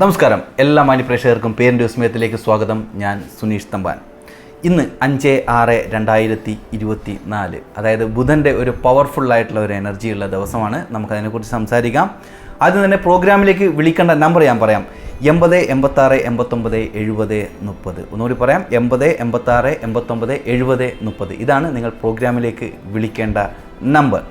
നമസ്കാരം, എല്ലാ മാന്യപ്രേക്ഷകർക്കും പേരിൻ്റെ വിസ്മയത്തിലേക്ക് സ്വാഗതം. ഞാൻ സുനീഷ് തമ്പാൻ. ഇന്ന് 5/6/2024, അതായത് ബുധൻ്റെ ഒരു പവർഫുള്ളായിട്ടുള്ള ഒരു എനർജി ഉള്ള ദിവസമാണ്. നമുക്കതിനെക്കുറിച്ച് സംസാരിക്കാം. ആദ്യം തന്നെ പ്രോഗ്രാമിലേക്ക് വിളിക്കേണ്ട നമ്പർ ഞാൻ പറയാം: 80 86 89 70 30. ഒന്നുകൂടി പറയാം: 80 86 89 70 30. ഇതാണ് നിങ്ങൾ പ്രോഗ്രാമിലേക്ക് വിളിക്കേണ്ട നമ്പർ.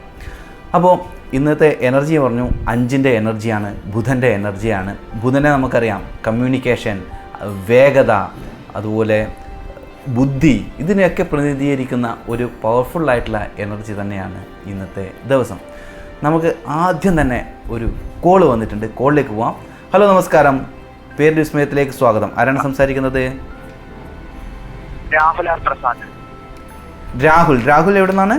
അപ്പോൾ ഇന്നത്തെ എനർജി പറഞ്ഞു 5ൻ്റെ എനർജിയാണ്, ബുധൻ്റെ എനർജിയാണ്. ബുധനെ നമുക്കറിയാം കമ്മ്യൂണിക്കേഷൻ, വേഗത, അതുപോലെ ബുദ്ധി, ഇതിനെയൊക്കെ പ്രതിനിധീകരിക്കുന്ന ഒരു പവർഫുള്ളായിട്ടുള്ള എനർജി തന്നെയാണ് ഇന്നത്തെ ദിവസം. നമുക്ക് ആദ്യം തന്നെ ഒരു കോള് വന്നിട്ടുണ്ട്, കോളിലേക്ക് പോവാം. ഹലോ, നമസ്കാരം, പേരിൻ്റെ വിസ്മയത്തിലേക്ക് സ്വാഗതം. ആരാണ് സംസാരിക്കുന്നത്? രാഹുൽ എവിടെ നിന്നാണ്?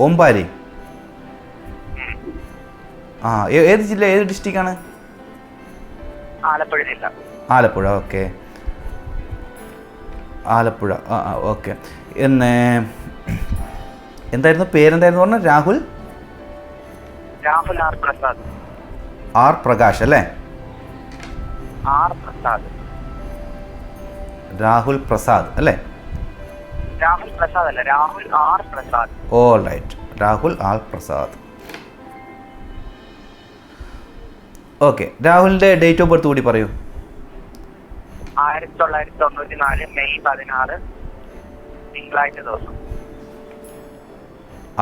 ഓമ്പാരി. ഏത് ജില്ല, ഏത് ഡിസ്ട്രിക്റ്റാണ്? ആലപ്പുഴ. ഓക്കെ, ആലപ്പുഴ. ഓക്കെ. എന്തായിരുന്നു പേരെന്തായിരുന്നു പറഞ്ഞത്? രാഹുൽ ആർ പ്രകാശ് അല്ലേ? രാഹുൽ പ്രസാദ് അല്ലേ? All right, Rahul R Prasad. Okay, രാഹുലിന്റെ ഡേറ്റ് ഓഫ് ബർത്ത് കൂടി പറയൂ. 1994 മെയ് 16 തിങ്കളാഴ്ച ദിവസം.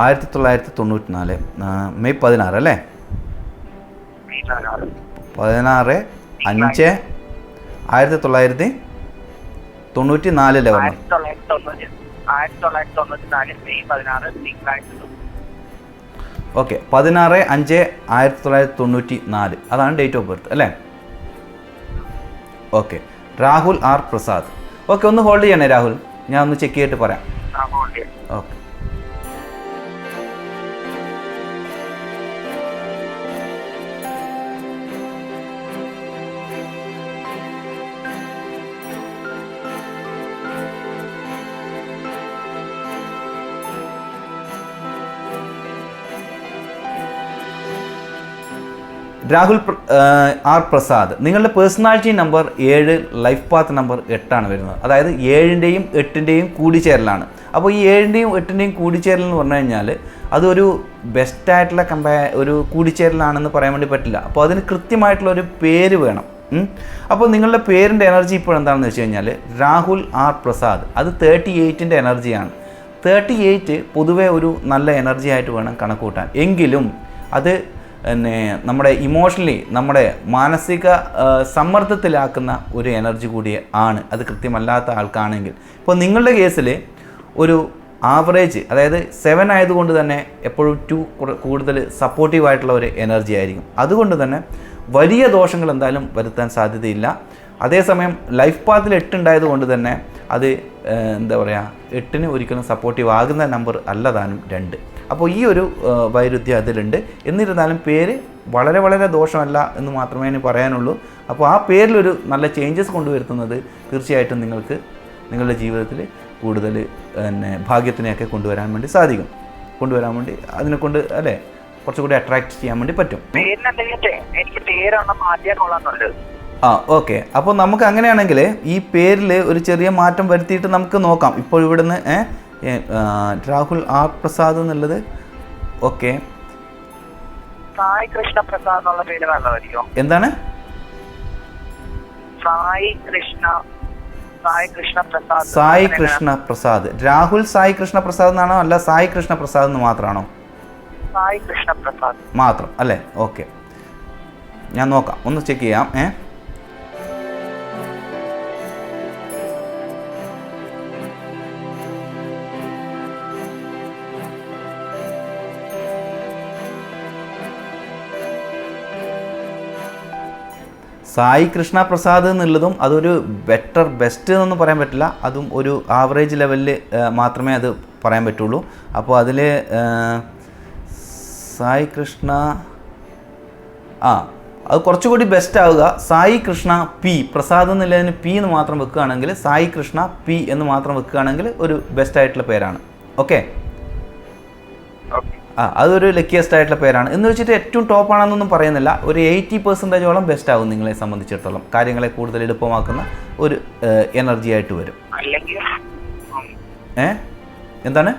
1994 മെയ് 16 അല്ലേ? 16/5/1994 പറഞ്ഞു. 1994 മെയ് 16 തിങ്കളാഴ്ച ദിവസം. ഓക്കെ, 16/5/1994 അതാണ് ഡേറ്റ് ഓഫ് ബർത്ത് അല്ലേ? Okay, Rahul R Prasad. Okay, ഒന്ന് ഹോൾഡ് ചെയ്യണേ രാഹുൽ, ഞാൻ ഒന്ന് ചെക്ക് ചെയ്തിട്ട് പറയാം. ഓക്കെ. രാഹുൽ ആർ പ്രസാദ്, നിങ്ങളുടെ personality number 7, life path number 8 വരുന്നത്. അതായത് 7ൻ്റെയും 8ൻ്റെയും കൂടിച്ചേരലാണ്. അപ്പോൾ ഈ 7ൻ്റെയും 8ൻ്റെയും കൂടിച്ചേരൽ എന്ന് പറഞ്ഞു കഴിഞ്ഞാൽ അതൊരു ബെസ്റ്റായിട്ടുള്ള ഒരു കൂടിച്ചേരലാണെന്ന് പറയാൻ വേണ്ടി പറ്റില്ല. അപ്പോൾ അതിന് കൃത്യമായിട്ടുള്ളൊരു പേര് വേണം. അപ്പോൾ നിങ്ങളുടെ പേരിൻ്റെ എനർജി ഇപ്പോൾ എന്താണെന്ന് വെച്ച് കഴിഞ്ഞാൽ രാഹുൽ ആർ പ്രസാദ്, അത് 38ൻ്റെ എനർജിയാണ്. 38 പൊതുവേ ഒരു നല്ല എനർജി ആയിട്ട് വേണം കണക്കൂട്ടാൻ. എങ്കിലും അത് നമ്മുടെ ഇമോഷണലി, നമ്മുടെ മാനസിക സമ്മർദ്ദത്തിലാക്കുന്ന ഒരു എനർജി കൂടി ആണ്, അത് കൃത്യമല്ലാത്ത ആൾക്കാണെങ്കിൽ. ഇപ്പോൾ നിങ്ങളുടെ കേസിൽ ഒരു ആവറേജ്, അതായത് 7 ആയതുകൊണ്ട് തന്നെ എപ്പോഴും 2 കൂടുതൽ സപ്പോർട്ടീവായിട്ടുള്ള ഒരു എനർജി ആയിരിക്കും. അതുകൊണ്ട് തന്നെ വലിയ ദോഷങ്ങൾ എന്തായാലും വരുത്താൻ സാധ്യതയില്ല. അതേസമയം ലൈഫ് പാത്തിൽ 8 ഉണ്ടായതുകൊണ്ട് തന്നെ അത് എന്താ പറയുക, 8ന് ഒരിക്കലും സപ്പോർട്ടീവ് ആകുന്ന നമ്പർ അല്ലതാനും 2. അപ്പോൾ ഈ ഒരു വൈരുദ്ധ്യം അതിലുണ്ട്. എന്നിരുന്നാലും പേര് വളരെ വളരെ ദോഷമല്ല എന്ന് മാത്രമേ എനിക്ക് പറയാനുള്ളൂ. അപ്പോൾ ആ പേരിലൊരു നല്ല ചേഞ്ചസ് കൊണ്ടുവരുത്തുന്നത് തീർച്ചയായിട്ടും നിങ്ങൾക്ക് നിങ്ങളുടെ ജീവിതത്തിൽ കൂടുതൽ ഭാഗ്യത്തിനെയൊക്കെ കൊണ്ടുവരാൻ വേണ്ടി സാധിക്കും. അതിനെക്കൊണ്ട് അല്ലേ കുറച്ചുകൂടി അട്രാക്റ്റ് ചെയ്യാൻ വേണ്ടി പറ്റും. ഓക്കെ, അപ്പോൾ നമുക്ക് അങ്ങനെയാണെങ്കിൽ ഈ പേരിൽ ഒരു ചെറിയ മാറ്റം വരുത്തിയിട്ട് നമുക്ക് നോക്കാം. ഇപ്പോൾ ഇവിടുന്ന് രാഹുൽ ആർ പ്രസാദ് എന്നുള്ളത്. ഓക്കെ, സായി കൃഷ്ണ പ്രസാദ് എന്നുള്ള പേര് നല്ലതായിരിക്കും. എന്താണ്? സായി കൃഷ്ണ പ്രസാദ്. രാഹുൽ സായി കൃഷ്ണ പ്രസാദ് എന്നാണോ, അല്ല സായി കൃഷ്ണ പ്രസാദ് എന്ന് മാത്രമാണോ? സായി കൃഷ്ണ പ്രസാദ് മാത്രം അല്ലേ? ഓക്കെ, ഞാൻ നോക്കാം, ഒന്ന് ചെക്ക് ചെയ്യാം. സായി കൃഷ്ണ പ്രസാദ് എന്നുള്ളതും അതൊരു ബെസ്റ്റ് എന്നൊന്നും പറയാൻ പറ്റില്ല. അതും ഒരു ആവറേജ് ലെവലിൽ മാത്രമേ അത് പറയാൻ പറ്റുള്ളൂ. അപ്പോൾ അതിൽ സായി കൃഷ്ണ അത് കുറച്ചുകൂടി ബെസ്റ്റ് ആവുക. സായി കൃഷ്ണ പി പ്രസാദ് എന്നുള്ളതിന് പി എന്ന് മാത്രം വെക്കുകയാണെങ്കിൽ, സായി കൃഷ്ണ പി എന്ന് മാത്രം വെക്കുകയാണെങ്കിൽ ഒരു ബെസ്റ്റ് ആയിട്ടുള്ള പേരാണ്. ഓക്കെ, അതൊരു ലക്കിയസ്റ്റ് ആയിട്ടുള്ള പേരാണ്. എന്ന് വെച്ചിട്ട് ഏറ്റവും ടോപ്പാണെന്നൊന്നും പറയുന്നില്ല. ഒരു 80% ബെസ്റ്റ് ആവും നിങ്ങളെ സംബന്ധിച്ചിടത്തോളം. കാര്യങ്ങളെ കൂടുതൽ എളുപ്പമാക്കുന്ന ഒരു എനർജി ആയിട്ട് വരും. എന്താണ്?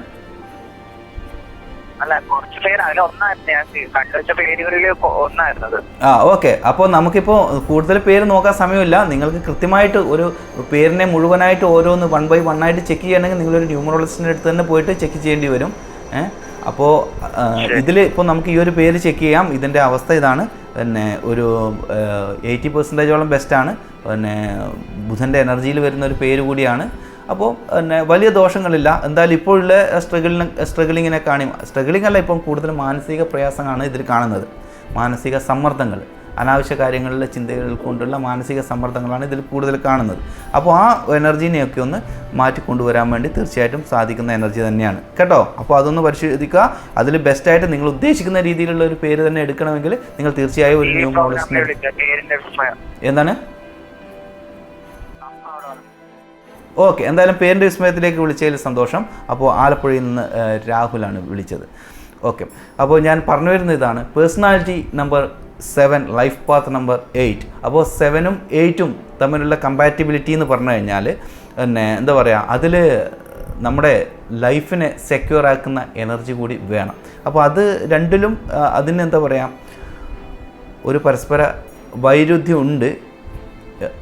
ഓക്കെ. അപ്പോൾ നമുക്കിപ്പോൾ കൂടുതൽ പേര് നോക്കാൻ സമയമില്ല. നിങ്ങൾക്ക് കൃത്യമായിട്ട് ഒരു പേരിനെ മുഴുവനായിട്ട് ഓരോന്ന് 1 by 1 ആയിട്ട് ചെക്ക് ചെയ്യണമെങ്കിൽ നിങ്ങളൊരു ന്യൂമറോളജിസ്റ്റിൻ്റെ അടുത്ത് തന്നെ പോയിട്ട് ചെക്ക് ചെയ്യേണ്ടി വരും. അപ്പോൾ ഇതിൽ ഇപ്പോൾ നമുക്ക് ഈ ഒരു പേര് ചെക്ക് ചെയ്യാം. ഇതിൻ്റെ അവസ്ഥ ഇതാണ്. പിന്നെ ഒരു 80% ബെസ്റ്റാണ്. പിന്നെ ബുധൻ്റെ എനർജിയിൽ വരുന്ന ഒരു പേര് കൂടിയാണ്. അപ്പോൾ പിന്നെ വലിയ ദോഷങ്ങളില്ല. എന്തായാലും ഇപ്പോഴുള്ള സ്ട്രഗിളിങ്ങിനെ സ്ട്രഗിളിംഗ് അല്ല, ഇപ്പം കൂടുതൽ മാനസിക പ്രയാസങ്ങളാണ് ഇതിൽ കാണുന്നത്. മാനസിക സമ്മർദ്ദങ്ങൾ, അനാവശ്യ കാര്യങ്ങളിലെ ചിന്തകൾ കൊണ്ടുള്ള മാനസിക സമ്മർദ്ദങ്ങളാണ് ഇതിൽ കൂടുതൽ കാണുന്നത്. അപ്പോൾ ആ എനർജീനെയൊക്കെ ഒന്ന് മാറ്റിക്കൊണ്ടുവരാൻ വേണ്ടി തീർച്ചയായിട്ടും സാധിക്കുന്ന എനർജി തന്നെയാണ് കേട്ടോ. അപ്പോൾ അതൊന്ന് പരിശോധിക്കുക. അതിൽ ബെസ്റ്റായിട്ട് നിങ്ങൾ ഉദ്ദേശിക്കുന്ന രീതിയിലുള്ള ഒരു പേര് തന്നെ എടുക്കണമെങ്കിൽ നിങ്ങൾ തീർച്ചയായും ഒരു ന്യൂമറോളജിസ്റ്റിനെ. എന്താണ്? ഓക്കെ, എന്തായാലും പേരിൻ്റെ വിസ്മയത്തിലേക്ക് വിളിച്ചതിൽ സന്തോഷം. അപ്പോൾ ആലപ്പുഴയിൽ നിന്ന് രാഹുലാണ് വിളിച്ചത്. ഓക്കെ, അപ്പോൾ ഞാൻ പറഞ്ഞു വരുന്ന ഇതാണ്. Personality number 7, life path number 8. അപ്പോൾ 7ഉം 8ഉം തമ്മിലുള്ള കമ്പാറ്റിബിലിറ്റി എന്ന് പറഞ്ഞു കഴിഞ്ഞാൽ പിന്നെ എന്താ പറയുക, അതിൽ നമ്മുടെ ലൈഫിനെ സെക്യൂർ ആക്കുന്ന എനർജി കൂടി വേണം. അപ്പോൾ അത് രണ്ടിലും അതിനെന്താ പറയുക, ഒരു പരസ്പര വൈരുദ്ധ്യം ഉണ്ട്.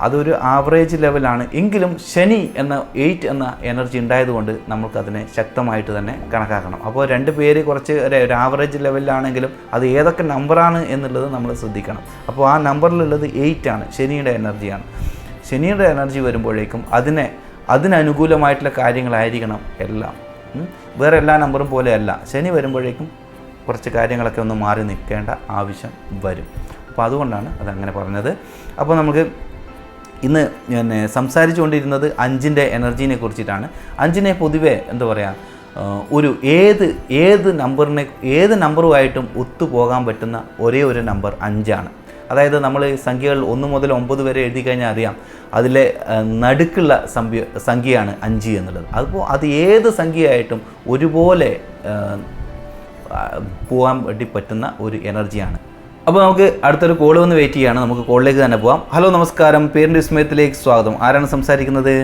അതൊരു ആവറേജ് ലെവലാണ്. എങ്കിലും ശനി എന്ന 8 എന്ന എനർജി ഉണ്ടായതുകൊണ്ട് നമുക്കതിനെ ശക്തമായിട്ട് തന്നെ കണക്കാക്കണം. അപ്പോൾ രണ്ട് പേര് കുറച്ച് ഒരു ആവറേജ് ലെവലിലാണെങ്കിലും അത് ഏതൊക്കെ നമ്പറാണ് എന്നുള്ളത് നമ്മൾ ശ്രദ്ധിക്കണം. അപ്പോൾ ആ നമ്പറിലുള്ളത് 8 ആണ്, ശനിയുടെ എനർജിയാണ്. ശനിയുടെ എനർജി വരുമ്പോഴേക്കും അതിനനുകൂലമായിട്ടുള്ള കാര്യങ്ങളായിരിക്കണം എല്ലാം. വേറെ എല്ലാ നമ്പറും പോലെയല്ല. ശനി വരുമ്പോഴേക്കും കുറച്ച് കാര്യങ്ങളൊക്കെ ഒന്ന് മാറി നിൽക്കേണ്ട ആവശ്യം വരും. അപ്പോൾ അതുകൊണ്ടാണ് അതങ്ങനെ പറഞ്ഞത്. അപ്പോൾ നമുക്ക് ഇന്ന് ഞാൻ സംസാരിച്ചുകൊണ്ടിരുന്നത് 5ൻ്റെ എനർജീനെ കുറിച്ചിട്ടാണ്. 5നെ പൊതുവേ എന്താ പറയുക, ഒരു ഏത് നമ്പറുമായിട്ടും ഒത്തുപോകാൻ പറ്റുന്ന ഒരേ ഒരു നമ്പർ 5ആണ്. അതായത് നമ്മൾ സംഖ്യകൾ 1 മുതൽ 9 വരെ എഴുതി കഴിഞ്ഞാൽ അറിയാം, അതിലെ നടുക്കുള്ള സംഖ്യയാണ് 5 എന്നുള്ളത്. അപ്പോൾ അത് ഏത് സംഖ്യയായിട്ടും ഒരുപോലെ പോകാൻ വേണ്ടി പറ്റുന്ന ഒരു എനർജിയാണ്. അപ്പോൾ നമുക്ക് അടുത്തൊരു കോൾ വന്ന് വെയിറ്റ് ചെയ്യാണ്. നമുക്ക് കോളിലേക്ക് തന്നെ പോവാം. ഹലോ, നമസ്കാരം. പേരിൻ്റെ വിസ്മയത്തിലേക്ക് സ്വാഗതം. ആരാണ് സംസാരിക്കുന്നത്?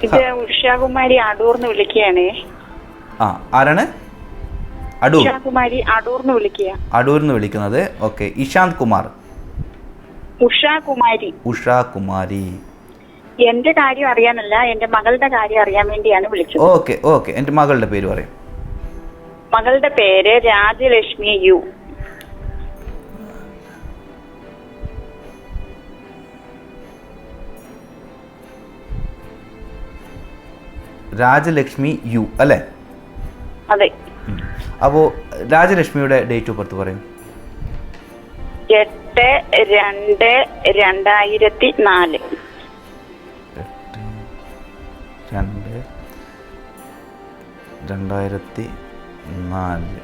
ഇത് ഉഷാകുമാരി അടൂർന്ന് വിളിക്കുകയാണ്. ആരാണ്? ഉഷാകുമാരി അടൂർന്ന് വിളിക്കുക. അടൂർന്ന് വിളിക്കുന്നത്. ഓക്കെ, ഇഷാന്ത് കുമാർ. ഉഷാകുമാരി. എന്റെ കാര്യം അറിയാനല്ല, എന്റെ മകളുടെ കാര്യം അറിയാൻ വേണ്ടിയാണ് വിളിച്ചത്. ഓക്കെ. എന്റെ മകളുടെ പേര് പറയും. മകളുടെ പേര് രാജലക്ഷ്മി യു. രാജലക്ഷ്മി യു അല്ലേ? അതെ. അപ്പോൾ രാജലക്ഷ്മിയുടെ ഡേറ്റ് ഓഫ് ബർത്ത് പറയും. 8/2/2004. 8/2/2004.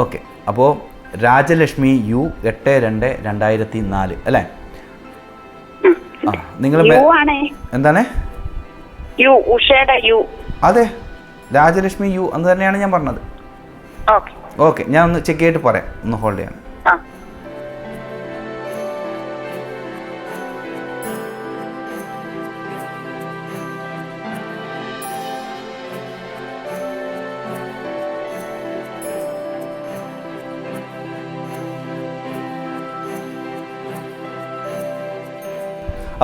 ഓക്കെ, അപ്പോൾ രാജലക്ഷ്മി യു 8/2/2004 അല്ലേ? നിങ്ങൾ എന്താണ്? ഉഷയുടെ യു. അതെ, രാജലക്ഷ്മി യു എന്ന് തന്നെയാണ് ഞാൻ പറഞ്ഞത്. ഓക്കെ, ഞാൻ ഒന്ന് ചെക്ക് ചെയ്തിട്ട് പറയാം. ഒന്ന് ഹോൾഡ് ചെയ്യണം.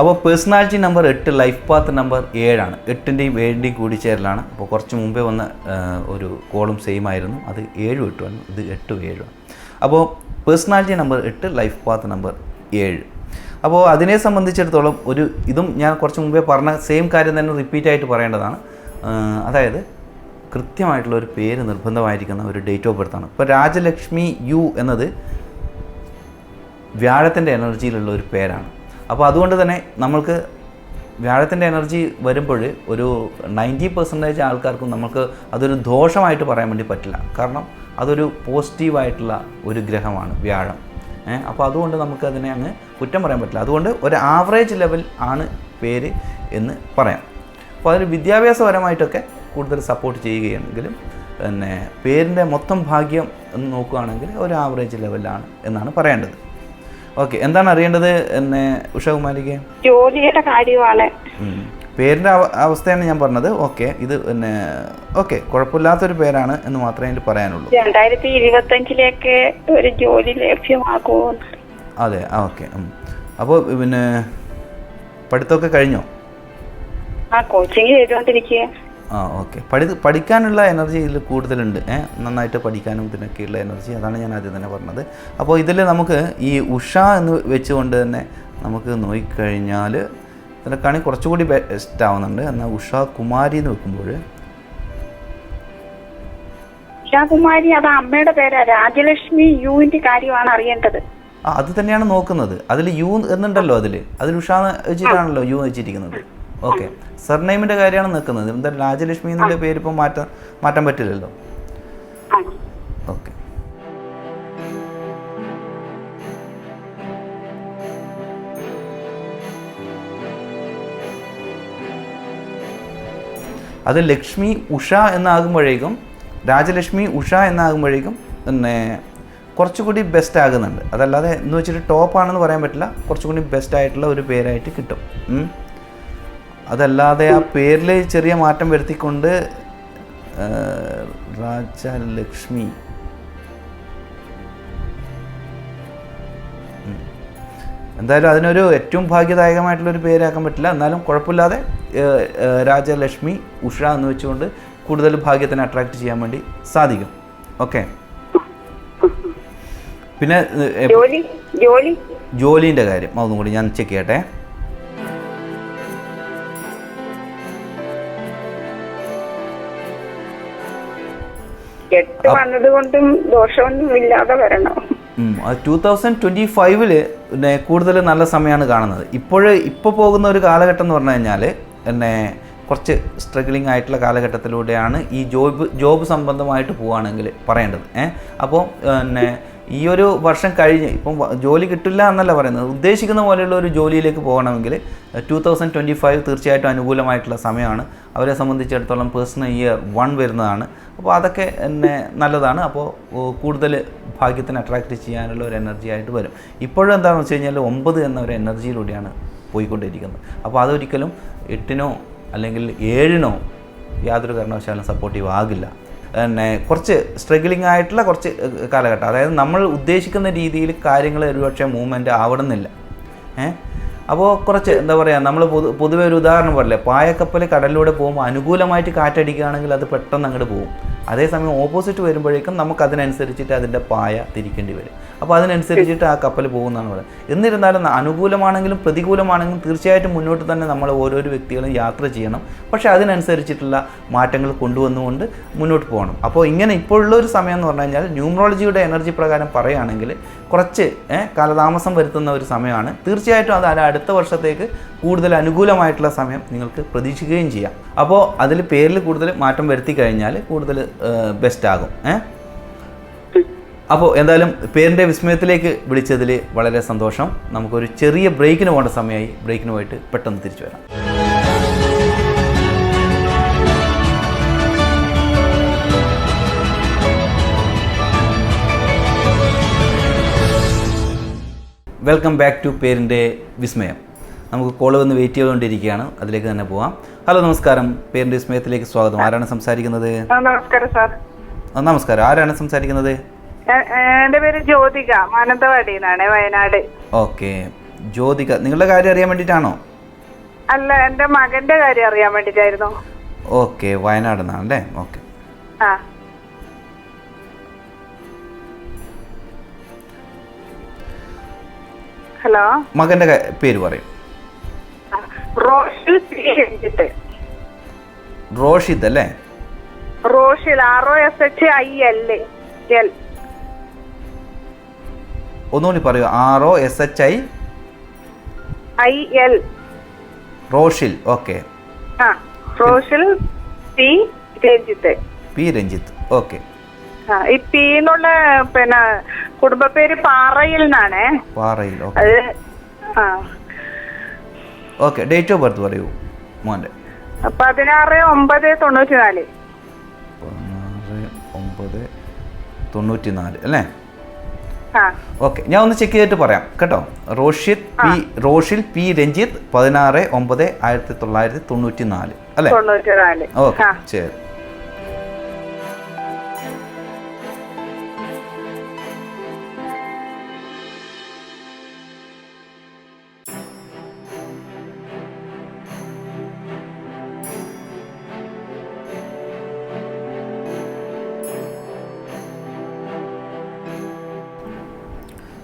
അപ്പോൾ personality number 8, life path number 7 ആണ്. 8ൻ്റെയും 7ൻ്റെയും കൂടിച്ചേരലാണ്. അപ്പോൾ കുറച്ച് മുമ്പേ വന്ന ഒരു കോളും സെയിം ആയിരുന്നു. അത് 7 8 ഇത് 8 7 ആണ്. അപ്പോൾ personality number 8, life path number 7. അപ്പോൾ അതിനെ സംബന്ധിച്ചിടത്തോളം ഇതും ഞാൻ കുറച്ച് മുമ്പേ പറഞ്ഞ സെയിം കാര്യം തന്നെ റിപ്പീറ്റ് ആയിട്ട് പറയേണ്ടതാണ്. അതായത് കൃത്യമായിട്ടുള്ള ഒരു പേര് നിർബന്ധമായിരിക്കുന്ന ഒരു ഡേറ്റ് ഓഫ് ബർത്താണ്. ഇപ്പോൾ രാജലക്ഷ്മി യു എന്നത് വ്യാഴത്തിൻ്റെ എനർജിയിലുള്ള ഒരു പേരാണ്. അപ്പോൾ അതുകൊണ്ട് തന്നെ നമ്മൾക്ക് വ്യാഴത്തിൻ്റെ എനർജി വരുമ്പോൾ ഒരു 90% ആൾക്കാർക്കും നമുക്ക് അതൊരു ദോഷമായിട്ട് പറയാൻ വേണ്ടി പറ്റില്ല. കാരണം അതൊരു പോസിറ്റീവായിട്ടുള്ള ഒരു ഗ്രഹമാണ് വ്യാഴം. അപ്പോൾ അതുകൊണ്ട് നമുക്കതിനെ അങ്ങ് കുറ്റം പറയാൻ പറ്റില്ല. അതുകൊണ്ട് ഒരു ആവറേജ് ലെവൽ ആണ് പേര് എന്ന് പറയാം. അപ്പോൾ അതിൽ വിദ്യാഭ്യാസപരമായിട്ടൊക്കെ കൂടുതൽ സപ്പോർട്ട് ചെയ്യുകയാണെങ്കിലും പിന്നെ പേരിൻ്റെ മൊത്തം ഭാഗ്യം എന്ന് നോക്കുകയാണെങ്കിൽ ഒരു ആവറേജ് ലെവലാണ് എന്നാണ് പറയേണ്ടത്. ഓക്കെ, എന്താണ് അറിയേണ്ടത് എന്നെ ഉഷകുമാരിക്ക്? ജോലിയുടെ കാര്യമാണ്. പേരിൻ്റെ അവസ്ഥയാണ് ഞാൻ പറഞ്ഞത്. ഓക്കെ, ഇത് പിന്നെ ഓക്കെ, കുഴപ്പമില്ലാത്തൊരു പേരാണ് എന്ന് മാത്രമേ എനിക്ക് പറയാനുള്ളൂ. 2025 ഒരു ജോലി ലഭ്യമാകുമോ? അതെ, ഓക്കെ. അപ്പോൾ പിന്നെ പഠിത്തമൊക്കെ കഴിഞ്ഞോ? കോച്ചിങ് ചെയ്തുകൊണ്ടിരിക്കുക. ഓക്കെ. പഠിക്കാനുള്ള എനർജി ഇതിൽ കൂടുതലുണ്ട്. നന്നായിട്ട് പഠിക്കാനും ഇതിനൊക്കെയുള്ള എനർജി, അതാണ് ഞാൻ ആദ്യം തന്നെ പറഞ്ഞത്. അപ്പോൾ ഇതിൽ നമുക്ക് ഈ ഉഷ എന്ന് വെച്ചുകൊണ്ട് തന്നെ നമുക്ക് നോക്കിക്കഴിഞ്ഞാൽ ഇതിനൊക്കെയാണെങ്കിൽ കുറച്ചുകൂടി ബെസ്റ്റ് ആവുന്നുണ്ട്. എന്നാൽ ഉഷ കുമാരി എന്ന് വെക്കുമ്പോൾ ഉഷാകുമാരി അത് അമ്മയുടെ പേരാ. രാജലക്ഷ്മി യുവിന്റെ കാര്യമാണ് അറിയേണ്ടത്. അത് തന്നെയാണ് നോക്കുന്നത്. അതിൽ യു എന്നുണ്ടല്ലോ, അതിൽ ഉഷ വെച്ചിട്ടാണല്ലോ യു വെച്ചിരിക്കുന്നത്. ഓക്കെ, സർനെയിമിൻ്റെ കാര്യമാണ് നിൽക്കുന്നത്. എന്താ രാജലക്ഷ്മി എന്നുള്ള പേര് ഇപ്പോൾ മാറ്റാൻ പറ്റില്ലല്ലോ. ഓക്കെ, അത് ലക്ഷ്മി ഉഷ എന്നാകുമ്പോഴേക്കും, രാജലക്ഷ്മി ഉഷ എന്നാകുമ്പോഴേക്കും പിന്നെ കുറച്ചുകൂടി ബെസ്റ്റ് ആകുന്നുണ്ട്. അതല്ലാതെ എന്ന് വെച്ചിട്ട് ടോപ്പാണെന്ന് പറയാൻ പറ്റില്ല, കുറച്ചുകൂടി ബെസ്റ്റ് ആയിട്ടുള്ള ഒരു പേരായിട്ട് കിട്ടും. അതല്ലാതെ ആ പേരിൽ ചെറിയ മാറ്റം വരുത്തിക്കൊണ്ട് രാജലക്ഷ്മി എന്തായാലും അതിനൊരു ഏറ്റവും ഭാഗ്യദായകമായിട്ടുള്ളൊരു പേരാക്കാൻ പറ്റില്ല. എന്നാലും കുഴപ്പമില്ലാതെ രാജലക്ഷ്മി ഉഷ എന്ന് വെച്ചുകൊണ്ട് കൂടുതൽ ഭാഗ്യത്തിനെ അട്രാക്ട് ചെയ്യാൻ വേണ്ടി സാധിക്കും. ഓക്കെ, പിന്നെ ജോലിൻ്റെ കാര്യം അതൊന്നും കൂടി ഞാൻ ചെക്ക് ചെയ്യട്ടെ. വന്നതുകൊണ്ടും ദോഷമൊന്നും ഇല്ലാതെ വരണം. 2025 പിന്നെ കൂടുതൽ നല്ല സമയമാണ് കാണുന്നത്. ഇപ്പോൾ പോകുന്ന ഒരു കാലഘട്ടം എന്ന് പറഞ്ഞു കഴിഞ്ഞാൽ പിന്നെ കുറച്ച് സ്ട്രഗ്ലിംഗ് ആയിട്ടുള്ള കാലഘട്ടത്തിലൂടെയാണ് ഈ ജോബ് സംബന്ധമായിട്ട് പോവുകയാണെങ്കിൽ പറയേണ്ടത്. അപ്പോൾ പിന്നെ ഈ ഒരു വർഷം കഴിഞ്ഞ് ഇപ്പം ജോലി കിട്ടില്ല എന്നല്ല പറയുന്നത്, ഉദ്ദേശിക്കുന്ന പോലെയുള്ള ഒരു ജോലിയിലേക്ക് പോകണമെങ്കിൽ 2025 തീർച്ചയായിട്ടും അനുകൂലമായിട്ടുള്ള സമയമാണ്. അവരെ സംബന്ധിച്ചിടത്തോളം പേഴ്സണൽ ഇയർ 1 വരുന്നതാണ്. അപ്പോൾ അതൊക്കെ എന്നെ നല്ലതാണ്. അപ്പോൾ കൂടുതൽ ഭാഗ്യത്തിന് അട്രാക്റ്റ് ചെയ്യാനുള്ള ഒരു എനർജി ആയിട്ട് വരും. ഇപ്പോഴും എന്താണെന്ന് വെച്ച് കഴിഞ്ഞാൽ 9 എന്ന ഒരു എനർജിയിലൂടെയാണ് പോയിക്കൊണ്ടിരിക്കുന്നത്. അപ്പോൾ അതൊരിക്കലും 8നോ അല്ലെങ്കിൽ 7നോ യാതൊരു കാരണവശാലും സപ്പോർട്ടീവ് ആകില്ല. പിന്നെ കുറച്ച് സ്ട്രഗ്ലിംഗ് ആയിട്ടുള്ള കുറച്ച് കാലഘട്ടം, അതായത് നമ്മൾ ഉദ്ദേശിക്കുന്ന രീതിയിൽ കാര്യങ്ങൾ ഒരുപക്ഷെ മൂവ്മെൻറ്റ് ആവണമെന്നില്ല. അപ്പോൾ കുറച്ച് എന്താ പറയുക, നമ്മൾ പൊതുവെ ഒരു ഉദാഹരണം പറയില്ലേ, പായക്കപ്പൽ കടലിലൂടെ പോകുമ്പോൾ അനുകൂലമായിട്ട് കാറ്റടിക്കുകയാണെങ്കിൽ അത് പെട്ടെന്ന് അങ്ങോട്ട് പോകും. അതേസമയം ഓപ്പോസിറ്റ് വരുമ്പോഴേക്കും നമുക്ക് അതിനനുസരിച്ചിട്ട് അതിൻ്റെ പായ തിരിക്കേണ്ടി വരും. അപ്പോൾ അതിനനുസരിച്ചിട്ട് ആ കപ്പൽ പോകുന്നതാണ് പറയുന്നത്. എന്നിരുന്നാലും അനുകൂലമാണെങ്കിലും പ്രതികൂലമാണെങ്കിലും തീർച്ചയായിട്ടും മുന്നോട്ട് തന്നെ നമ്മൾ ഓരോരോ വ്യക്തികളും യാത്ര ചെയ്യണം. പക്ഷേ അതിനനുസരിച്ചിട്ടുള്ള മാറ്റങ്ങൾ കൊണ്ടുവന്നുകൊണ്ട് മുന്നോട്ട് പോകണം. അപ്പോൾ ഇങ്ങനെ ഇപ്പോഴുള്ളൊരു സമയം എന്ന് പറഞ്ഞു കഴിഞ്ഞാൽ ന്യൂമറോളജിയുടെ എനർജി പ്രകാരം പറയുകയാണെങ്കിൽ കുറച്ച് കാലതാമസം വരുത്തുന്ന ഒരു സമയമാണ്. തീർച്ചയായിട്ടും അത് അടുത്ത വർഷത്തേക്ക് കൂടുതൽ അനുകൂലമായിട്ടുള്ള സമയം നിങ്ങൾക്ക് പ്രതീക്ഷിക്കുകയും ചെയ്യാം. അപ്പോൾ അതിൽ പേരിൽ കൂടുതൽ മാറ്റം വരുത്തി കഴിഞ്ഞാൽ കൂടുതൽ ബെസ്റ്റ് ആകും. അപ്പോൾ എന്തായാലും പേരിൻ്റെ വിസ്മയത്തിലേക്ക് വിളിച്ചതിൽ വളരെ സന്തോഷം. നമുക്കൊരു ചെറിയ ബ്രേക്കിന് പോകേണ്ട സമയമായി. ബ്രേക്കിന് പോയിട്ട് പെട്ടെന്ന് തിരിച്ചു വരാം. വെൽക്കം ബാക്ക് ടു പേരിൻ്റെ വിസ്മയം. നമുക്ക് കോള് വന്ന് വെയിറ്റ് ചെയ്തുകൊണ്ടിരിക്കുകയാണ്, അതിലേക്ക് തന്നെ പോവാം. ഹലോ, നമസ്കാരം. പേരിൻ്റെ വിസ്മയത്തിലേക്ക് സ്വാഗതം. ആരാണ് സംസാരിക്കുന്നത്? നമസ്കാരം സാർ. നമസ്കാരം. ആരാണ് സംസാരിക്കുന്നത്? എന്റെ പേര് ജ്യോതിക, മാനന്തവാടിയിൽ നിന്നാണ്, വയനാട്. ഓക്കെ, ജ്യോതിക, നിങ്ങളുടെ കാര്യം അറിയാൻ വേണ്ടിയിട്ടാണോ? അല്ല, എന്റെ മകന്റെ കാര്യം അറിയാൻ വേണ്ടിയിട്ടായിരുന്നു. ഓക്കെ, വയനാട് നിന്നാണല്ലേ? ഓക്കെ. ഹലോ, മകന്റെ പേര് പറയും. റോഷിദ് അല്ലേ? റോഷിൽ, ROSHIL. ഒന്നുകൂടി പറയൂ. ROSHIL. Roshil. Okay. Roshil P Ranjith. Okay. ഈ പി എന്നുള്ള പിന്നെ കുടുംബ പേര് പാറയിൽ നിന്നാണ്. പാറയിൽ. ഓക്കെ. ഡേറ്റ് ഓഫ് ബർത്ത് പറയൂ മോന്റെ. 16/9/94. 16/9/94 അല്ലേ? ആ ഓക്കെ, ഞാൻ ഒന്ന് ചെക്ക് ചെയ്തിട്ട് പറയാം കേട്ടോ. റോഷിൽ പി രഞ്ജിത്ത് 16/9/1994 അല്ലേ? 94. ഓക്കെ, ശരി.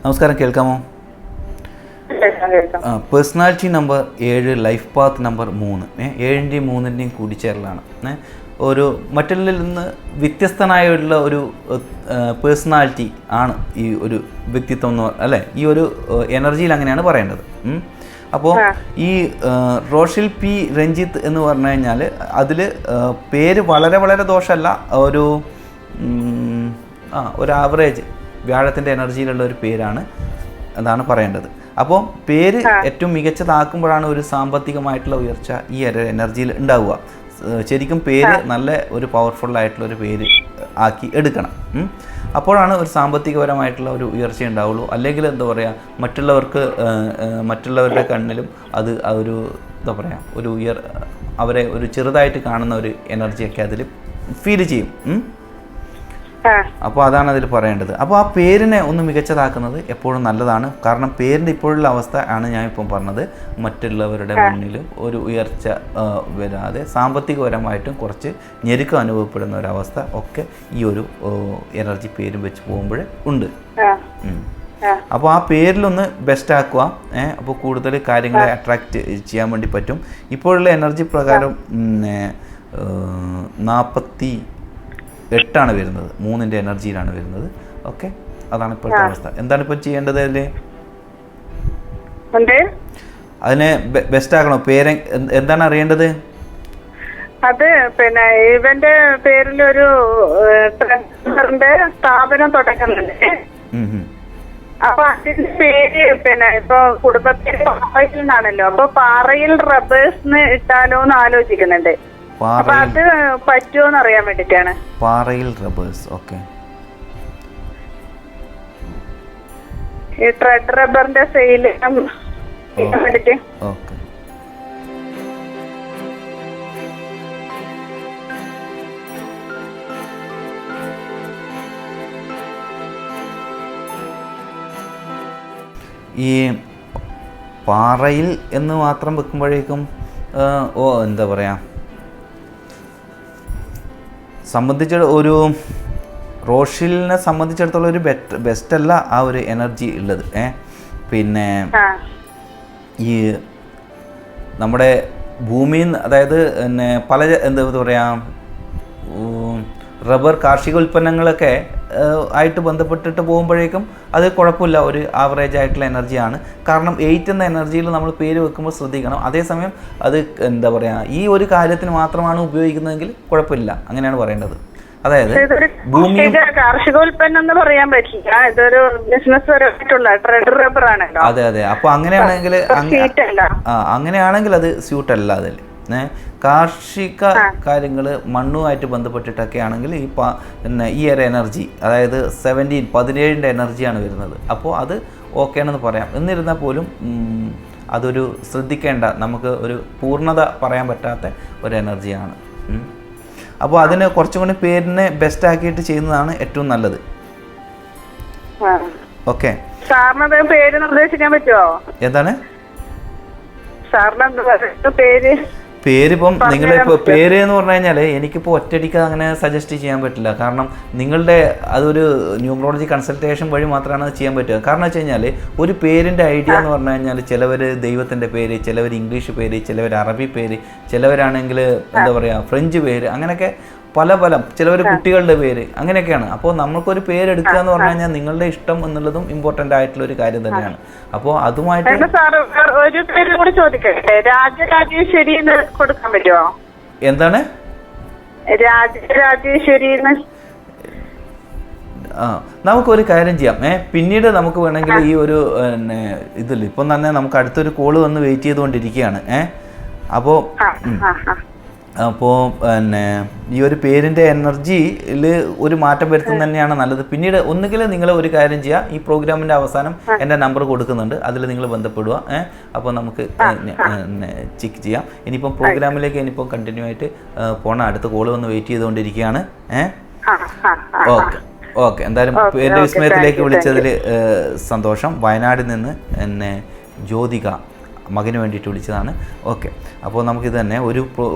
നമസ്കാരം, കേൾക്കാമോ? Personality number 7, life path number 3. 7ൻ്റെയും 3ൻ്റെയും കൂടിച്ചേരലാണ്. ഒരു മറ്റുള്ളതിൽ നിന്ന് വ്യത്യസ്തനായുള്ള ഒരു പേഴ്സണാലിറ്റി ആണ് ഈ ഒരു വ്യക്തിത്വം എന്ന് അല്ലേ? ഈ ഒരു എനർജിയിൽ അങ്ങനെയാണ് പറയേണ്ടത്. അപ്പോൾ ഈ റോഷിൽ പി രഞ്ജിത്ത് എന്ന് പറഞ്ഞു കഴിഞ്ഞാൽ അതിൽ പേര് വളരെ വളരെ ദോഷമല്ല, ഒരു ആവറേജ് വ്യാഴത്തിൻ്റെ എനർജിയിലുള്ള ഒരു പേരാണ് എന്നാണ് പറയേണ്ടത്. അപ്പോൾ പേര് ഏറ്റവും മികച്ചതാക്കുമ്പോഴാണ് ഒരു സാമ്പത്തികമായിട്ടുള്ള ഉയർച്ച ഈ എനർജിയിൽ ഉണ്ടാവുക. ശരിക്കും പേര് നല്ല ഒരു പവർഫുള്ളായിട്ടുള്ളൊരു പേര് ആക്കി എടുക്കണം. അപ്പോഴാണ് ഒരു സാമ്പത്തികപരമായിട്ടുള്ള ഒരു ഉയർച്ച ഉണ്ടാവുള്ളൂ. അല്ലെങ്കിൽ എന്താ പറയുക, മറ്റുള്ളവരുടെ കണ്ണിലും അത് ഒരു എന്താ പറയുക, അവരെ ഒരു ചെറുതായിട്ട് കാണുന്ന ഒരു എനർജിയൊക്കെ അതിൽ ഫീൽ ചെയ്യും. അപ്പോൾ അതാണ് അതിൽ പറയേണ്ടത്. അപ്പോൾ ആ പേരിനെ ഒന്ന് മികച്ചതാക്കുന്നത് എപ്പോഴും നല്ലതാണ്. കാരണം പേരിൻ്റെ ഇപ്പോഴുള്ള അവസ്ഥ ആണ് ഞാൻ ഇപ്പം പറഞ്ഞത്. മറ്റുള്ളവരുടെ മുന്നിലും ഒരു ഉയർച്ച വരാതെ സാമ്പത്തികപരമായിട്ടും കുറച്ച് ഞെരുക്കം അനുഭവപ്പെടുന്ന ഒരവസ്ഥ ഒക്കെ ഈ ഒരു എനർജി പേരും വെച്ച് പോകുമ്പോഴേ ഉണ്ട്. അപ്പോൾ ആ പേരിലൊന്ന് ബെസ്റ്റ് ആക്കുക. അപ്പോൾ കൂടുതൽ കാര്യങ്ങളെ അട്രാക്റ്റ് ചെയ്യാൻ വേണ്ടി പറ്റും. ഇപ്പോഴുള്ള എനർജി പ്രകാരം 48 വരുന്നത്, 3ൻ്റെ എനർജിയിലാണ് വരുന്നത്. ഓക്കെ, അതാണ് ഇപ്പോഴത്തെ അവസ്ഥ. എന്താണ് ഇപ്പോൾ ചെയ്യേണ്ടത്? അതിനെ ബെസ്റ്റ് ആക്കണോ? പേര് എന്താണ് അറിയേണ്ടത്? അത് പിന്നെ ഇവന്റെ പേരിലൊരു സ്ഥാപനം തുടങ്ങുന്നുണ്ട്. അപ്പൊ അതിന്റെ പേര് പിന്നെ ഇപ്പൊ കുടുംബത്തിന്റെ പാറയിൽ നിന്നാണല്ലോ, അപ്പൊ പാറയിൽ റബ്ബേഴ്സ് ഇട്ടാലോ എന്ന് ആലോചിക്കുന്നുണ്ട്. അപ്പൊ അത് പറ്റുമോന്ന് അറിയാൻ വേണ്ടിട്ടാണ്. പാറയിൽ റബ്ബേഴ്സ്. ഓക്കെ, ഈ ട്രെഡ് റബ്ബറിന്റെ സെയിൽ വേണ്ടിട്ട്. ഓക്കെ, ഈ പാറയിൽ എന്ന് മാത്രം വെക്കുമ്പോഴേക്കും എന്താ പറയുക, ഒരു റോഷിലിനെ സംബന്ധിച്ചിടത്തോളം ഒരു ബെസ്റ്റ് അല്ല ആ ഒരു എനർജി ഉള്ളത്. പിന്നെ ഈ നമ്മുടെ ഭൂമിയിൽ നിന്ന്, അതായത് പിന്നെ എന്താ പറയുക, റബ്ബർ കാർഷിക ഉൽപ്പന്നങ്ങളൊക്കെ ആയിട്ട് ബന്ധപ്പെട്ടിട്ട് പോകുമ്പോഴേക്കും അത് കുഴപ്പമില്ല, ഒരു ആവറേജ് ആയിട്ടുള്ള എനർജിയാണ്. കാരണം 8 എന്ന എനർജിയിൽ നമ്മൾ പേര് വെക്കുമ്പോൾ ശ്രദ്ധിക്കണം. അതേസമയം അത് എന്താ പറയുക, ഈ ഒരു കാര്യത്തിന് മാത്രമാണ് ഉപയോഗിക്കുന്നതെങ്കിൽ കുഴപ്പമില്ല, അങ്ങനെയാണ് പറയേണ്ടത്. അതായത് ഭൂമിയും കാർഷികോൽപ്പന്നം എന്ന് പറയാൻ പറ്റില്ല, ഇതൊരു ബിസിനസ് പരമായിട്ടുള്ള ട്രെഡ് റബ്ബർ ആണല്ലോ. അതെ അതെ. അപ്പോൾ അങ്ങനെയാണെങ്കിൽ അത് സ്യൂട്ടല്ല. അതിൽ കാർഷിക കാര്യങ്ങൾ മണ്ണുമായിട്ട് ബന്ധപ്പെട്ടിട്ടൊക്കെ ആണെങ്കിൽ ഈ ഒരു എനർജി, അതായത് 17ൻ്റെ എനർജിയാണ് വരുന്നത്. അപ്പോൾ അത് ഓക്കെ ആണെന്ന് പറയാം. എന്നിരുന്നാൽ പോലും അതൊരു ശ്രദ്ധിക്കേണ്ട, നമുക്ക് ഒരു പൂർണ്ണത പറയാൻ പറ്റാത്ത ഒരു എനർജിയാണ്. അപ്പോൾ അതിന് കുറച്ചും കൂടി പേരിനെ ബെസ്റ്റ് ആക്കിയിട്ട് ചെയ്യുന്നതാണ് ഏറ്റവും നല്ലത്. ഓക്കെ, സാറിന് പേര് നിർദ്ദേശിക്കാൻ പറ്റുമോ? എന്താണ് സാറിന് പേരിപ്പം നിങ്ങളിപ്പോൾ പേര് എന്ന് പറഞ്ഞു കഴിഞ്ഞാൽ എനിക്കിപ്പോൾ ഒറ്റയടിക്ക് അങ്ങനെ സജസ്റ്റ് ചെയ്യാൻ പറ്റില്ല. കാരണം നിങ്ങളുടെ അതൊരു ന്യൂമറോളജി കൺസൾട്ടേഷൻ വഴി മാത്രമാണ് അത് ചെയ്യാൻ പറ്റുക. കാരണം വെച്ച് കഴിഞ്ഞാൽ ഒരു പേരിൻ്റെ ഐഡിയ എന്ന് പറഞ്ഞു കഴിഞ്ഞാൽ ചിലവർ ദൈവത്തിൻ്റെ പേര്, ചിലവർ ഇംഗ്ലീഷ് പേര്, ചിലവർ അറബി പേര്, ചിലവരാണെങ്കിൽ എന്താ പറയുക ഫ്രഞ്ച് പേര്, അങ്ങനെയൊക്കെ പല ചിലവർ കുട്ടികളുടെ പേര്, അങ്ങനെയൊക്കെയാണ്. അപ്പോൾ നമുക്കൊരു പേരെടുക്കുക എന്ന് പറഞ്ഞു കഴിഞ്ഞാൽ നിങ്ങളുടെ ഇഷ്ടം എന്നുള്ളതും ഇമ്പോർട്ടൻ്റ് ആയിട്ടുള്ള ഒരു കാര്യം തന്നെയാണ്. അപ്പോൾ അതുമായിട്ട് ഒരു പേര് കൂടി ചോദിക്കട്ടെ, രാജരാജേശ്വരി കൊടുക്കാൻ പറ്റുമോ? എന്താണ് രാജരാജേശ്വരി? നമുക്കൊരു കാര്യം ചെയ്യാം. പിന്നീട് നമുക്ക് വേണമെങ്കിൽ ഈ ഒരു ഇപ്പം തന്നെ നമുക്ക് അടുത്തൊരു കോള് വന്ന് വെയിറ്റ് ചെയ്തുകൊണ്ടിരിക്കുകയാണ്. അപ്പോൾ അപ്പോൾ പിന്നെ ഈ ഒരു പേരിൻ്റെ എനർജിയിൽ ഒരു മാറ്റം വരുത്തുന്നത് തന്നെയാണ് നല്ലത്. പിന്നീട് ഒന്നുകിൽ നിങ്ങൾ ഒരു കാര്യം ചെയ്യുക, ഈ പ്രോഗ്രാമിൻ്റെ അവസാനം എൻ്റെ നമ്പർ കൊടുക്കുന്നുണ്ട്, അതിൽ നിങ്ങൾ ബന്ധപ്പെടുക. അപ്പോൾ നമുക്ക് ചെക്ക് ചെയ്യാം. ഇനിയിപ്പം പ്രോഗ്രാമിലേക്ക് ഇനിയിപ്പം കണ്ടിന്യൂ ആയിട്ട് പോകണം. അടുത്ത കോള് വന്ന് വെയിറ്റ് ചെയ്തുകൊണ്ടിരിക്കുകയാണ്. ഓക്കെ ഓക്കെ, എന്തായാലും പേരിൻ്റെ വിസ്മയത്തിലേക്ക് വിളിച്ചതിൽ സന്തോഷം. വയനാട്ടിൽ നിന്ന് എന്നെ ജ്യോതിക മകന് വേണ്ടിയിട്ട് വിളിച്ചതാണ്. ഓക്കെ, അപ്പോൾ നമുക്കിത് തന്നെ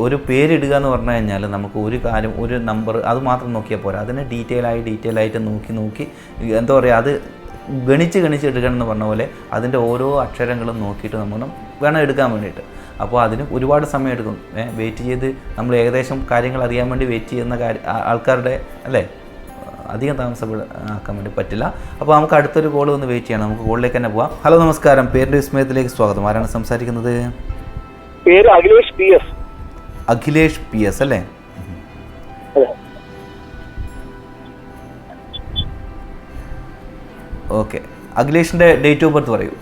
ഒരു പേരിടുക എന്ന് പറഞ്ഞു കഴിഞ്ഞാൽ നമുക്ക് ഒരു കാര്യം, ഒരു നമ്പർ അത് മാത്രം നോക്കിയാൽ പോരാ, അതിനെ ഡീറ്റെയിൽ ആയിട്ട് നോക്കി എന്താ പറയുക, അത് ഗണിച്ച് എടുക്കണം എന്ന് പറഞ്ഞ പോലെ അതിൻ്റെ ഓരോ അക്ഷരങ്ങളും നോക്കിയിട്ട് നമ്മൾ വേണം എടുക്കാൻ വേണ്ടിയിട്ട്. അപ്പോൾ അതിന് ഒരുപാട് സമയം എടുക്കും. വെയിറ്റ് ചെയ്ത് നമ്മൾ ഏകദേശം കാര്യങ്ങൾ അറിയാൻ വേണ്ടി വെയിറ്റ് ചെയ്യുന്ന ആൾക്കാരുടെ അല്ലേ അധികം താമസമാക്കാൻ വേണ്ടി പറ്റില്ല. അപ്പോൾ നമുക്ക് അടുത്തൊരു കോൾ വന്ന് വെയിറ്റ് ചെയ്യണം. നമുക്ക് കോളിലേക്ക് തന്നെ പോവാം. ഹലോ, നമസ്കാരം. പേരിൻ്റെ വിസ്മയത്തിലേക്ക് സ്വാഗതം. ആരാണ് സംസാരിക്കുന്നത്? പേര് Akhilesh P S. Akhilesh P S അല്ലേ? ഓക്കെ, അഖിലേഷിൻ്റെ ഡേറ്റ് ഓഫ് ബർത്ത് പറയൂ.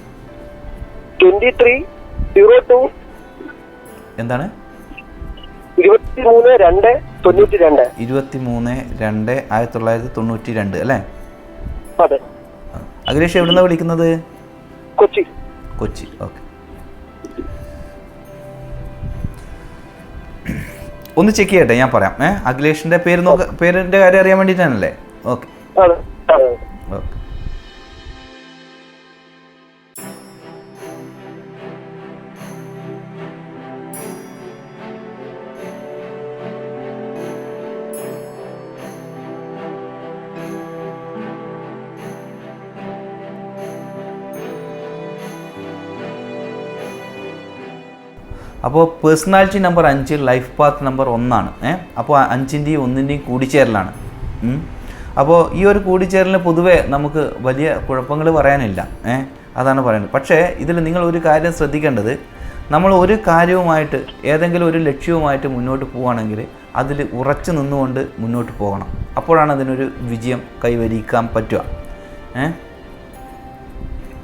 23/02 എന്താണ്? 23/2/1992 അല്ലേ? അതെ. അഖിലേഷ് എവിടുന്നാ വിളിക്കുന്നത്? കൊച്ചി. ഓക്കെ, ഒന്ന് ചെക്ക് ചെയ്യട്ടെ, ഞാൻ പറയാം. അഖിലേഷിൻ്റെ പേരിൻ്റെ കാര്യം അറിയാൻ വേണ്ടിയിട്ടാണല്ലേ? Okay okay. അപ്പോൾ personality number 5, life path number 1 അപ്പോൾ 5ൻ്റെയും 1ൻ്റെയും കൂടിച്ചേരലാണ്. അപ്പോൾ ഈ ഒരു കൂടിച്ചേരലിന് പൊതുവെ നമുക്ക് വലിയ കുഴപ്പങ്ങൾ പറയാനില്ല. അതാണ് പറയുന്നത്. പക്ഷേ ഇതിൽ നിങ്ങൾ ഒരു കാര്യം ശ്രദ്ധിക്കേണ്ടത്, നമ്മൾ ഒരു കാര്യവുമായിട്ട് ഏതെങ്കിലും ഒരു ലക്ഷ്യവുമായിട്ട് മുന്നോട്ട് പോവുകയാണെങ്കിൽ അതിൽ ഉറച്ചു നിന്നുകൊണ്ട് മുന്നോട്ട് പോകണം. അപ്പോഴാണ് അതിനൊരു വിജയം കൈവരിക്കാൻ പറ്റുക.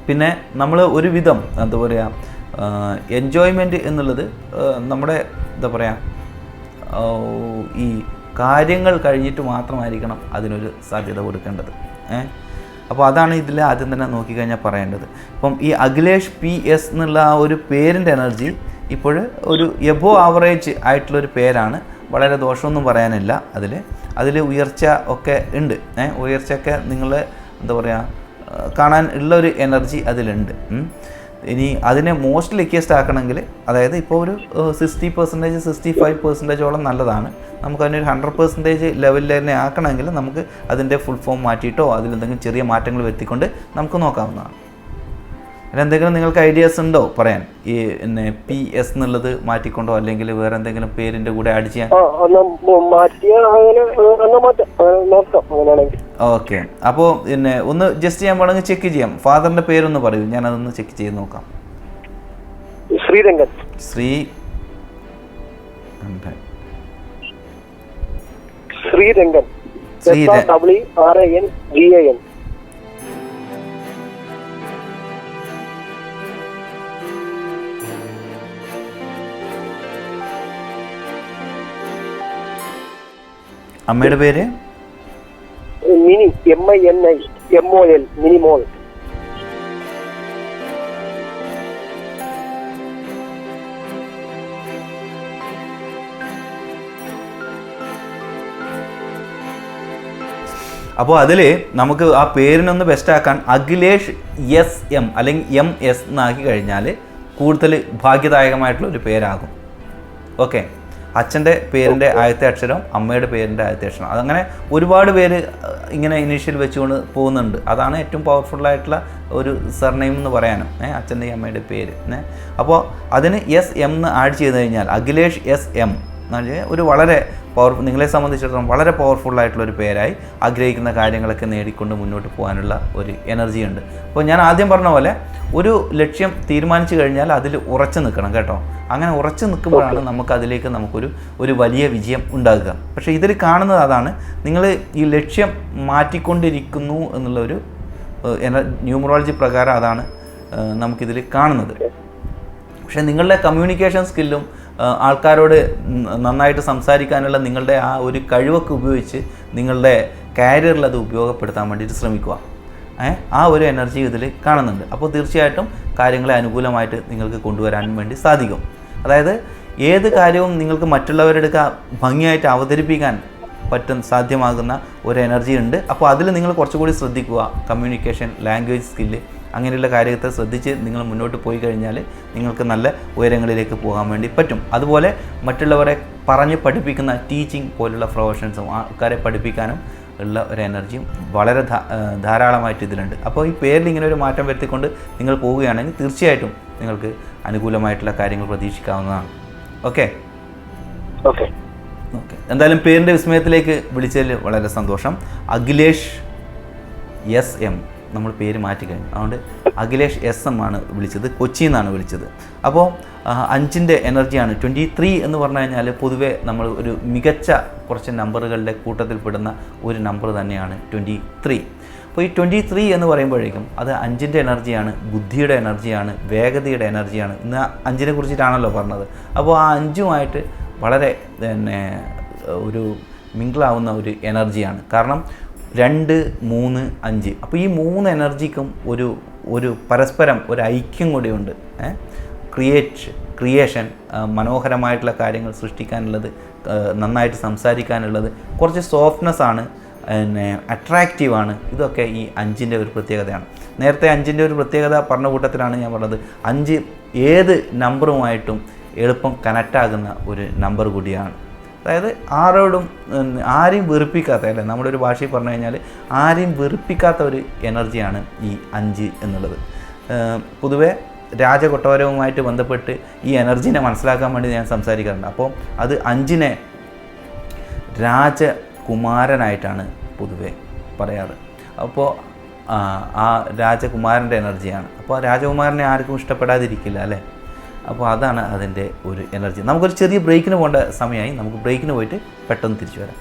പിന്നെ നമ്മൾ ഒരുവിധം എന്താ പറയുക, എൻജോയ്മെൻറ്റ് എന്നുള്ളത് നമ്മുടെ എന്താ പറയുക, ഈ കാര്യങ്ങൾ കഴിഞ്ഞിട്ട് മാത്രമായിരിക്കണം അതിനൊരു സാധ്യത കൊടുക്കേണ്ടത്. അപ്പോൾ അതാണ് ഇതിൽ ആദ്യം തന്നെ നോക്കിക്കഴിഞ്ഞാൽ പറയേണ്ടത്. ഇപ്പം ഈ അഖിലേഷ് പി എസ് എന്നുള്ള ആ ഒരു പേരിൻ്റെ എനർജി ഇപ്പോൾ ഒരു എബോ ആവറേജ് ആയിട്ടുള്ളൊരു പേരാണ്. വളരെ ദോഷമൊന്നും പറയാനില്ല. അതിൽ ഉയർച്ച ഒക്കെ ഉണ്ട്. ഉയർച്ചയൊക്കെ നിങ്ങൾ എന്താ പറയുക, കാണാൻ ഉള്ളൊരു എനർജി അതിലുണ്ട്. ഇനി അതിനെ മോസ്റ്റ് ലെക്കിയസ്റ്റ് ആക്കണമെങ്കിൽ, അതായത് ഇപ്പോൾ ഒരു 60%, 65%ഓളം നല്ലതാണ്. നമുക്കതിനൊരു 100% ലെവലിൽ തന്നെ ആക്കണമെങ്കിൽ നമുക്ക് അതിൻ്റെ ഫുൾ ഫോം മാറ്റിയിട്ടോ അതിലെന്തെങ്കിലും ചെറിയ മാറ്റങ്ങൾ വരുത്തിക്കൊണ്ട് നമുക്ക് നോക്കാവുന്നതാണ്. അതിലെന്തെങ്കിലും നിങ്ങൾക്ക് ഐഡിയാസ് ഉണ്ടോ പറയാൻ? ഈ പിന്നെ പി എസ് എന്നുള്ളത് മാറ്റിക്കൊണ്ടോ അല്ലെങ്കിൽ വേറെ എന്തെങ്കിലും പേരിൻ്റെ കൂടെ ആഡ് ചെയ്യാൻ? ഓക്കെ, അപ്പോൾ പിന്നെ ഒന്ന് ജസ്റ്റ് ചെയ്യാൻ വേണമെങ്കിൽ ചെക്ക് ചെയ്യാം. ഫാദറിൻ്റെ പേരൊന്ന് പറയൂ, ഞാനതൊന്ന് ചെക്ക് ചെയ്ത് നോക്കാം. ശ്രീരംഗൻ. SRANGAN. അമ്മയുടെ പേര്? മിനി. MINIMOL. മിനിമോൾ. അപ്പോൾ അതിൽ നമുക്ക് ആ പേരിനൊന്ന് ബെസ്റ്റാക്കാൻ അഖിലേഷ് SM അല്ലെങ്കിൽ MS എന്നാക്കി കഴിഞ്ഞാൽ കൂടുതൽ ഭാഗ്യദായകമായിട്ടുള്ള ഒരു പേരാകും. ഓക്കെ, അച്ഛൻ്റെ പേരിൻ്റെ ആദ്യത്തെ അക്ഷരം, അമ്മയുടെ പേരിൻ്റെ ആദ്യത്തെ അക്ഷരം, അതങ്ങനെ ഒരുപാട് പേര് ഇങ്ങനെ ഇനീഷ്യൽ വെച്ചുകൊണ്ട് പോകുന്നുണ്ട്. അതാണ് ഏറ്റവും പവർഫുള്ളായിട്ടുള്ള ഒരു സർനെയിം എന്ന് പറയാനും, അച്ഛൻ്റെയും അമ്മയുടെ പേര്. അപ്പോൾ അതിന് SM എന്ന് ആഡ് ചെയ്ത് കഴിഞ്ഞാൽ അഖിലേഷ് SM ഒരു വളരെ നിങ്ങളെ സംബന്ധിച്ചിടത്തോളം വളരെ പവർഫുള്ളായിട്ടുള്ളൊരു പേരായി ആഗ്രഹിക്കുന്ന കാര്യങ്ങളൊക്കെ നേടിക്കൊണ്ട് മുന്നോട്ട് പോകാനുള്ള ഒരു എനർജി ഉണ്ട്. അപ്പോൾ ഞാൻ ആദ്യം പറഞ്ഞ പോലെ ഒരു ലക്ഷ്യം തീരുമാനിച്ചു കഴിഞ്ഞാൽ അതിൽ ഉറച്ചു നിൽക്കണം കേട്ടോ. അങ്ങനെ ഉറച്ചു നിൽക്കുമ്പോഴാണ് നമുക്കൊരു വലിയ വിജയം ഉണ്ടാകുക. പക്ഷേ ഇതിൽ കാണുന്നത് അതാണ്, നിങ്ങൾ ഈ ലക്ഷ്യം മാറ്റിക്കൊണ്ടിരിക്കുന്നു എന്നുള്ളൊരു ന്യൂമറോളജി പ്രകാരം അതാണ് നമുക്കിതിൽ കാണുന്നത്. പക്ഷേ നിങ്ങളുടെ കമ്മ്യൂണിക്കേഷൻ സ്കില്ലും ആൾക്കാരോട് നന്നായിട്ട് സംസാരിക്കാനുള്ള നിങ്ങളുടെ ആ ഒരു കഴിവൊക്കെ ഉപയോഗിച്ച് നിങ്ങളുടെ കാരിയറിൽ അത് ഉപയോഗപ്പെടുത്താൻ വേണ്ടിയിട്ട് ശ്രമിക്കുക. ആ ഒരു എനർജി ഇതിൽ കാണുന്നുണ്ട്. അപ്പോൾ തീർച്ചയായിട്ടും കാര്യങ്ങളെ അനുകൂലമായിട്ട് നിങ്ങൾക്ക് കൊണ്ടുവരാൻ വേണ്ടി സാധിക്കും. അതായത് ഏത് കാര്യവും നിങ്ങൾക്ക് മറ്റുള്ളവരുടെ ഭംഗിയായിട്ട് അവതരിപ്പിക്കാൻ സാധ്യമാകുന്ന ഒരു എനർജി ഉണ്ട്. അപ്പോൾ അതിൽ നിങ്ങൾ കുറച്ചുകൂടി ശ്രദ്ധിക്കുക. കമ്മ്യൂണിക്കേഷൻ, ലാംഗ്വേജ് സ്കില്ല്, അങ്ങനെയുള്ള കാര്യത്തെ ശ്രദ്ധിച്ച് നിങ്ങൾ മുന്നോട്ട് പോയി കഴിഞ്ഞാൽ നിങ്ങൾക്ക് നല്ല ഉയരങ്ങളിലേക്ക് പോകാൻ വേണ്ടി പറ്റും. അതുപോലെ മറ്റുള്ളവരെ പറഞ്ഞ് പഠിപ്പിക്കുന്ന ടീച്ചിങ് പോലുള്ള പ്രൊഫഷൻസും ആൾക്കാരെ പഠിപ്പിക്കാനും ഉള്ള ഒരു എനർജിയും വളരെ ധാരാളമായിട്ട് ഇതിലുണ്ട്. അപ്പോൾ ഈ പേരിൽ ഇങ്ങനെ ഒരു മാറ്റം വരുത്തിക്കൊണ്ട് നിങ്ങൾ പോവുകയാണെങ്കിൽ തീർച്ചയായിട്ടും നിങ്ങൾക്ക് അനുകൂലമായിട്ടുള്ള കാര്യങ്ങൾ പ്രതീക്ഷിക്കാവുന്നതാണ്. ഓക്കെ ഓക്കെ ഓക്കെ എന്തായാലും പേരിൻ്റെ വിസ്മയത്തിലേക്ക് വിളിച്ചതിൽ വളരെ സന്തോഷം. അഖിലേഷ് എസ് എം നമ്മൾ പേര് മാറ്റിക്കഴിഞ്ഞു. അതുകൊണ്ട് അഖിലേഷ് എസ് എം ആണ് വിളിച്ചത്, കൊച്ചിയിൽ നിന്നാണ് വിളിച്ചത്. അപ്പോൾ 5ൻ്റെ എനർജിയാണ് 23 എന്ന് പറഞ്ഞു കഴിഞ്ഞാൽ പൊതുവേ നമ്മൾ ഒരു മികച്ച കുറച്ച് നമ്പറുകളുടെ കൂട്ടത്തിൽപ്പെടുന്ന ഒരു നമ്പർ തന്നെയാണ് 23. അപ്പോൾ ഈ 23 എന്ന് പറയുമ്പോഴേക്കും അത് 5ൻ്റെ എനർജിയാണ്, ബുദ്ധിയുടെ എനർജിയാണ്, വേഗതയുടെ എനർജിയാണ്. ഇന്ന് 5നെ കുറിച്ചിട്ടാണല്ലോ പറഞ്ഞത്. അപ്പോൾ ആ 5ഉമായിട്ട് വളരെ ഒരു മിങ്കിളാവുന്ന ഒരു എനർജിയാണ്. കാരണം 2, 3, 5. അപ്പോൾ ഈ 3 എനർജിക്കും ഒരു പരസ്പരം ഒരു ഐക്യം കൂടിയുണ്ട്. ക്രിയേഷൻ, മനോഹരമായിട്ടുള്ള കാര്യങ്ങൾ സൃഷ്ടിക്കാനുള്ളത്, നന്നായിട്ട് സംസാരിക്കാനുള്ളത്, കുറച്ച് സോഫ്റ്റ്നെസ് ആണ്, അട്രാക്റ്റീവാണ്. ഇതൊക്കെ ഈ 5ൻ്റെ ഒരു പ്രത്യേകതയാണ്. നേരത്തെ 5ൻ്റെ ഒരു പ്രത്യേകത പറഞ്ഞ കൂട്ടത്തിലാണ് ഞാൻ പറഞ്ഞത്. 5 ഏത് നമ്പറുമായിട്ടും എളുപ്പം കണക്റ്റാകുന്ന ഒരു നമ്പർ കൂടിയാണ്. അതായത് ആരെയും വെറുപ്പിക്കാത്ത, അല്ലേ, നമ്മുടെ ഒരു ഭാഷയിൽ പറഞ്ഞു കഴിഞ്ഞാൽ ആരെയും വെറുപ്പിക്കാത്ത ഒരു എനർജിയാണ് ഈ 5 എന്നുള്ളത്. പൊതുവെ രാജകൊട്ടാരവുമായിട്ട് ബന്ധപ്പെട്ട് ഈ എനർജിനെ മനസ്സിലാക്കാൻ വേണ്ടി ഞാൻ സംസാരിക്കാറുണ്ട്. അപ്പോൾ അത് 5നെ രാജകുമാരനായിട്ടാണ് പൊതുവെ പറയാറ്. അപ്പോൾ ആ രാജകുമാരൻ്റെ എനർജിയാണ്. അപ്പോൾ രാജകുമാരനെ ആർക്കും ഇഷ്ടപ്പെടാതിരിക്കില്ല, അല്ലേ? അപ്പോൾ അതാണ് അതിൻ്റെ ഒരു എനർജി. നമുക്കൊരു ചെറിയ ബ്രേക്കിന് പോകേണ്ട സമയമായി. നമുക്ക് ബ്രേക്കിന് പോയിട്ട് പെട്ടെന്ന് തിരിച്ചു വരാം.